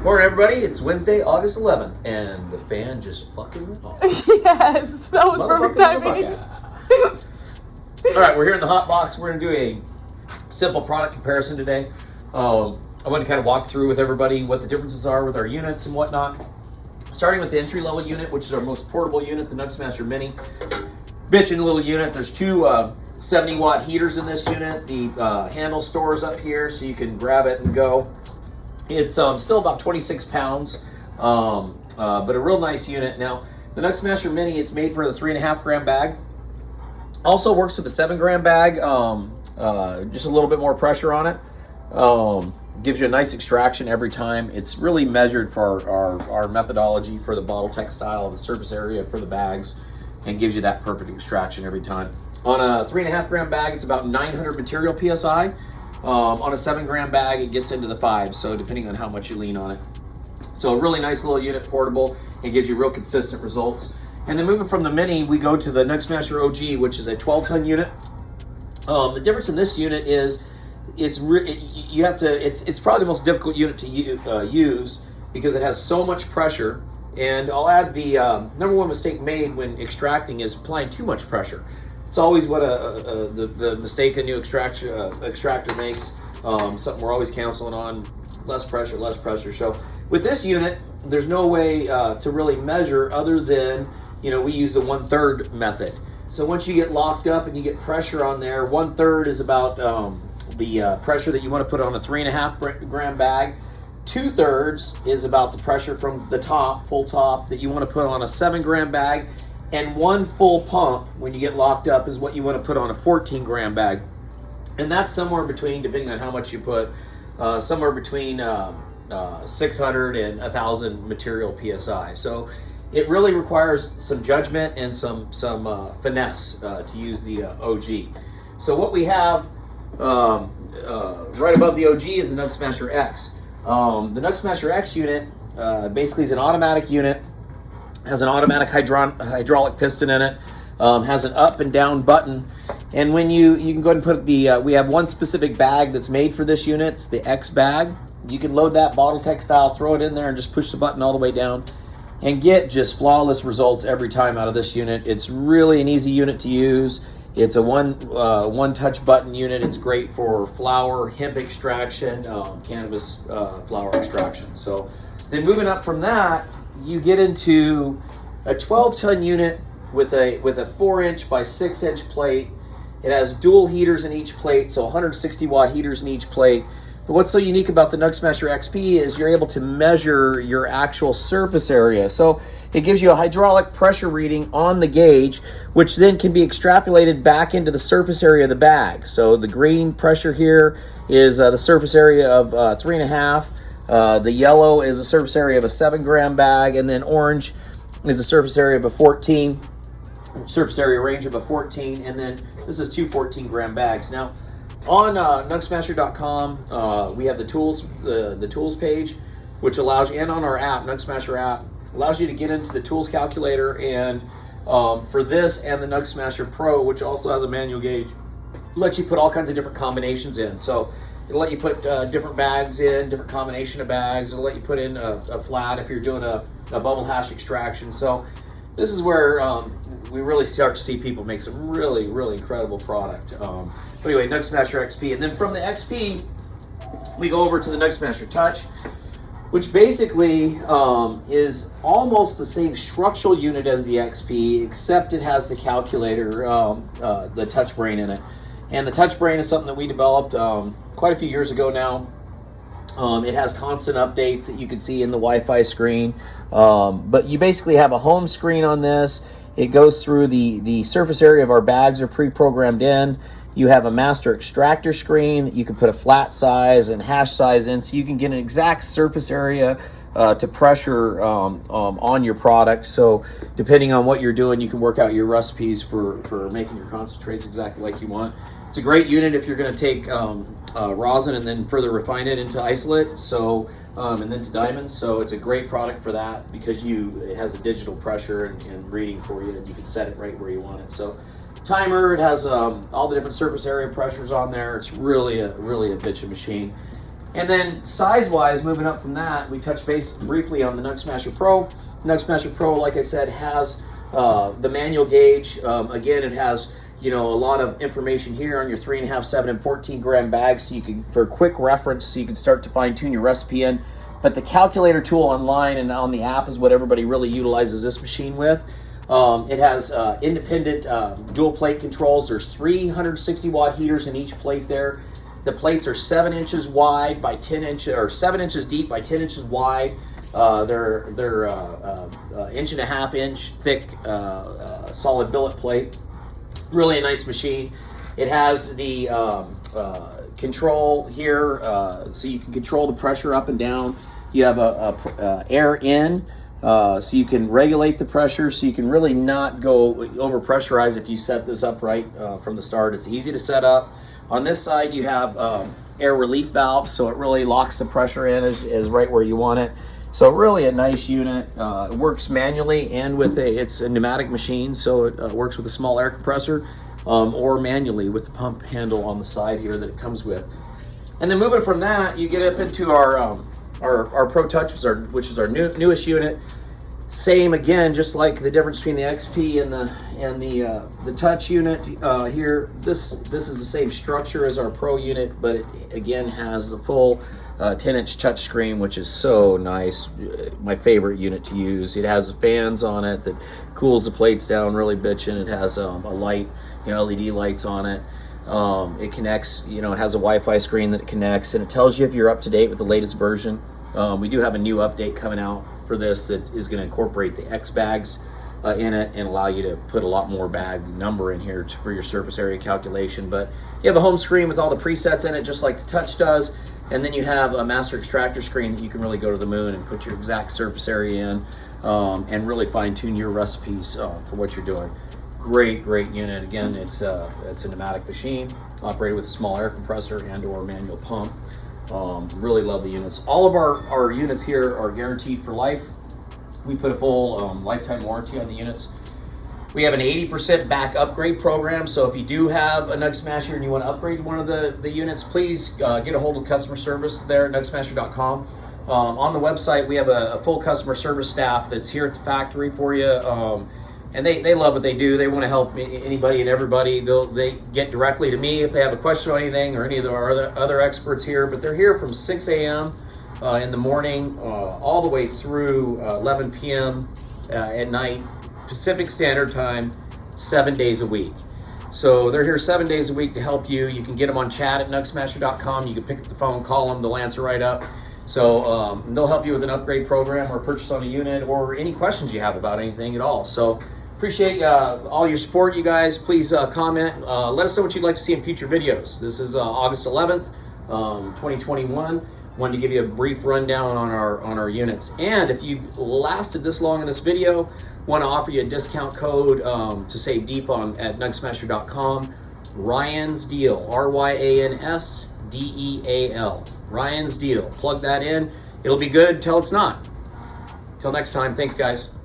Morning, everybody. It's Wednesday, August 11th, and the fan just fucking went off. Yes, that was perfect timing. All right, we're here in the hot box. We're going to do a simple product comparison today. I want to kind of walk through with everybody what the differences are with our units and whatnot. Starting with the entry-level unit, which is our most portable unit, the Nugsmasher Mini. Bitchin' little unit. There's two 70-watt heaters in this unit. The handle stores up here, so you can grab it and go. It's still about 26 pounds, but a real nice unit. Now, the Nugsmasher Mini, it's made for the 3.5 gram bag. Also works with the 7 gram bag, just a little bit more pressure on it. Gives you a nice extraction every time. It's really measured for our methodology for the bottle textile, the surface area for the bags, and gives you that perfect extraction every time. On a 3.5 gram bag, it's about 900 material PSI. On a 7 gram bag, it gets into the 5s, so depending on how much you lean on it. So a really nice little unit, portable, and gives you real consistent results. And then moving from the Mini, we go to the Nugsmasher OG, which is a 12-ton unit. The difference in this unit is it's probably the most difficult unit to use because it has so much pressure. And I'll add the number one mistake made when extracting is applying too much pressure. It's always what the mistake a new extractor makes. Something we're always counseling on: less pressure, less pressure. So with this unit, there's no way to really measure other than, we use the 1/3 method. So once you get locked up and you get pressure on there, 1/3 is about the pressure that you want to put on a 3.5 gram bag. 2/3 is about the pressure from the top, full top, that you want to put on a 7 gram bag. And 1 full pump, when you get locked up, is what you want to put on a 14 gram bag. And that's somewhere between, depending on how much you put, somewhere between 600 and 1,000 material PSI. So it really requires some judgment and some finesse to use the OG. So what we have right above the OG is the Nugsmasher X. The Nugsmasher X unit basically is an automatic unit. Has an automatic hydraulic piston in it, has an up and down button, and when you can go ahead and put we have one specific bag that's made for this unit. It's the X bag. You can load that bottle textile, throw it in there, and just push the button all the way down and get just flawless results every time out of this unit. It's really an easy unit to use. It's a one touch button unit. It's great for flower, hemp extraction, cannabis flower extraction. So then moving up from that, you get into a 12-ton unit with a 4-inch by 6-inch plate. It has dual heaters in each plate, so 160-watt heaters in each plate. But what's so unique about the Nugsmasher XP is you're able to measure your actual surface area. So it gives you a hydraulic pressure reading on the gauge, which then can be extrapolated back into the surface area of the bag. So the green pressure here is the surface area of 3.5. The yellow is a surface area of a 7 gram bag, and then orange is a surface area of a 14, surface area range of a 14, and then this is two 14 gram bags. Now, on Nugsmasher.com, we have the tools page, which allows you, and on our app, Nugsmasher app, allows you to get into the tools calculator, and for this and the Nugsmasher Pro, which also has a manual gauge, lets you put all kinds of different combinations in. So it'll let you put different bags in, different combination of bags. It'll let you put in a flat if you're doing a bubble hash extraction. So this is where we really start to see people make some really, really incredible product. But anyway, Nugsmasher XP. And then from the XP, we go over to the Nugsmasher Touch, which basically is almost the same structural unit as the XP, except it has the calculator, the touch brain in it. And the touch brain is something that we developed quite a few years ago now. It has constant updates that you can see in the Wi-Fi screen. But you basically have a home screen on this. It goes through the surface area of our bags are pre-programmed in. You have a master extractor screen that you can put a flat size and hash size in, so you can get an exact surface area to pressure on your product. So depending on what you're doing, you can work out your recipes for making your concentrates exactly like you want. It's a great unit if you're going to take rosin and then further refine it into isolate, so and then to diamonds. So it's a great product for that because it has a digital pressure and reading for you, and you can set it right where you want it. So timer, it has all the different surface area pressures on there. It's really a bitchin' machine. And then size-wise, moving up from that, we touched base briefly on the Nugsmasher Pro. Nugsmasher Pro, like I said, has the manual gauge. Again, it has a lot of information here on your 3.5, 7, and 14 gram bags, so you can, for quick reference, so you can start to fine tune your recipe in. But the calculator tool online and on the app is what everybody really utilizes this machine with. It has independent dual plate controls. There's 360 watt heaters in each plate there. The plates are 7 inches wide by 10 inches, or 7 inches deep by 10 inches wide. They're 1.5 inch thick solid billet plate. Really a nice machine. It has the control here, so you can control the pressure up and down. You have a air in, so you can regulate the pressure, so you can really not go over pressurize if you set this up right from the start. It's easy to set up. On this side you have air relief valves, so it really locks the pressure in is right where you want it. So really a nice unit. It works manually and with it's a pneumatic machine, so it works with a small air compressor or manually with the pump handle on the side here that it comes with. And then moving from that, you get up into our Pro Touch, which is our newest unit. Same again, just like the difference between the XP and the Touch unit here. This is the same structure as our Pro unit, but it again has a full 10-inch touch screen, which is so nice. My favorite unit to use. It has fans on it that cools the plates down really bitchin'. It has a light, LED lights on it. It connects, it has a Wi-Fi screen that connects, and it tells you if you're up to date with the latest version. We do have a new update coming out for this that is going to incorporate the X bags in it and allow you to put a lot more bag number in here for your surface area calculation. But you have a home screen with all the presets in it, just like the Touch does. And then you have a master extractor screen that you can really go to the moon and put your exact surface area in and really fine tune your recipes for what you're doing. Great unit. Again, it's a pneumatic machine operated with a small air compressor and or manual pump. Really love the units. All of our units here are guaranteed for life. We put a full lifetime warranty on the units. We have an 80% back upgrade program, so if you do have a Nugsmasher and you want to upgrade one of the units, please get a hold of customer service there at nugsmasher.com. On the website, we have a full customer service staff that's here at the factory for you, and they love what they do. They want to help anybody and everybody. They get directly to me if they have a question on anything, or any of our other experts here, but they're here from 6 a.m. In the morning all the way through 11 p.m. At night, Pacific Standard Time, 7 days a week. So they're here 7 days a week to help you. You can get them on chat at nugsmasher.com. You can pick up the phone, call them, they'll answer right up. So they'll help you with an upgrade program or purchase on a unit or any questions you have about anything at all. So appreciate all your support, you guys. Please comment. Let us know what you'd like to see in future videos. This is August 11th, 2021. Wanted to give you a brief rundown on our units. And if you've lasted this long in this video, want to offer you a discount code to save deep at nugsmasher.com. Ryan's Deal, RYANSDEAL. Ryan's Deal. Plug that in. It'll be good till it's not. Till next time. Thanks, guys.